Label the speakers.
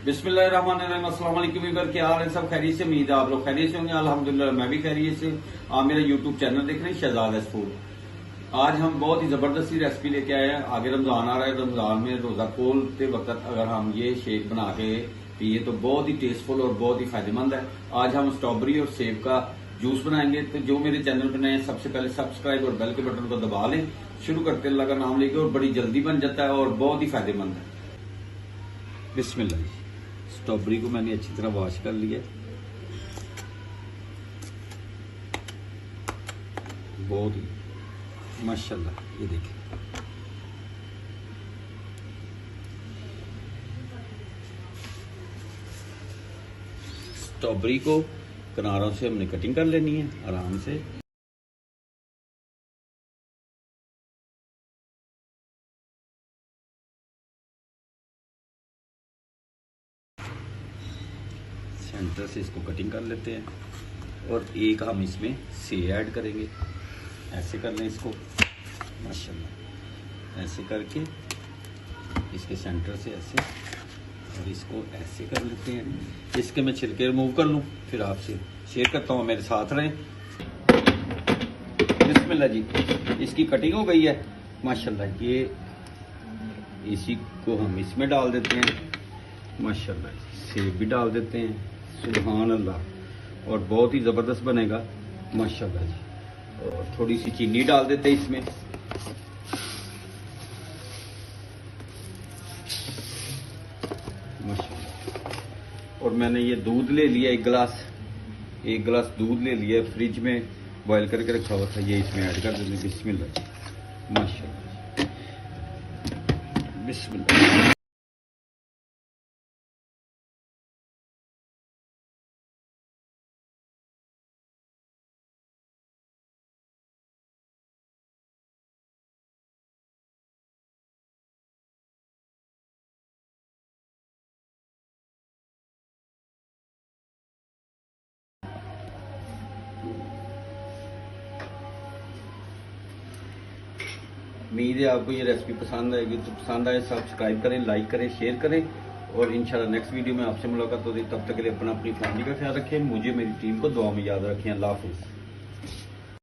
Speaker 1: बिस्मिल्लाहिर्रहमानिर्रहीम। अस्सलाम वालेकुम वीवर, क्या हाल है? सब खैरियत से? उम्मीद है आप लोग खैरियत से होंगे। अल्हम्दुलिल्लाह मैं भी खैरियत से। आप मेरा यूट्यूब चैनल देख रहे हैं शहजाद फूड। आज हम बहुत ही जबरदस्ती रेसिपी लेके आए हैं। आगे रमजान आ रहा है। रमजान में रोजा खोलते वक्त अगर हम ये शेक बना के पिए तो बहुत ही टेस्टफुल और बहुत ही फायदेमंद है। आज हम स्ट्रॉबेरी और सेब का जूस बनाएंगे। तो जो मेरे चैनल पर नए सबसे पहले सब्सक्राइब और बेल के बटन को दबा लें। शुरू करते अल्लाह का नाम लेके और बड़ी जल्दी बन जाता है और बहुत ही फायदेमंद है। बिस्मिल्लाह। स्ट्रॉबेरी को मैंने अच्छी तरह वॉश कर लिया। बहुत ही माशाल्लाह, ये देखिए स्ट्रॉबेरी को किनारों से हमने कटिंग कर लेनी है आराम से। सेंटर से इसको कटिंग कर लेते हैं और एक हम इसमें से ऐड करेंगे। ऐसे कर लें इसको माशाल्लाह, ऐसे करके इसके सेंटर से ऐसे और इसको ऐसे कर लेते हैं। इसके मैं छिलके रिमूव कर लूँ फिर आपसे शेयर करता हूँ, मेरे साथ रहें। बिस्मिल्लाह जी, इसकी कटिंग हो गई है माशाल्लाह। ये इसी को हम इसमें डाल देते हैं माशाल्लाह। सेब भी डाल देते हैं, सुभान अल्लाह, और बहुत ही ज़बरदस्त बनेगा माशाल्लाह जी। और थोड़ी सी चीनी डाल देते हैं इसमें माशाल्लाह। और मैंने ये दूध ले लिया, एक गिलास दूध ले लिया, फ्रिज में बॉयल करके रखा हुआ था। ये इसमें ऐड कर देंगे। बिस्मिल्लाह जी माशाल्लाह, बिस्मिल्लाह। उम्मीद है आपको ये रेसिपी पसंद आएगी। तो पसंद आए सब्सक्राइब करें, लाइक करें, शेयर करें और इंशाल्लाह नेक्स्ट वीडियो में आपसे मुलाकात होगी। तब तक के लिए अपनी फैमिली का ख्याल रखें। मुझे मेरी टीम को दुआ में याद रखें। अल्लाह हाफिज़।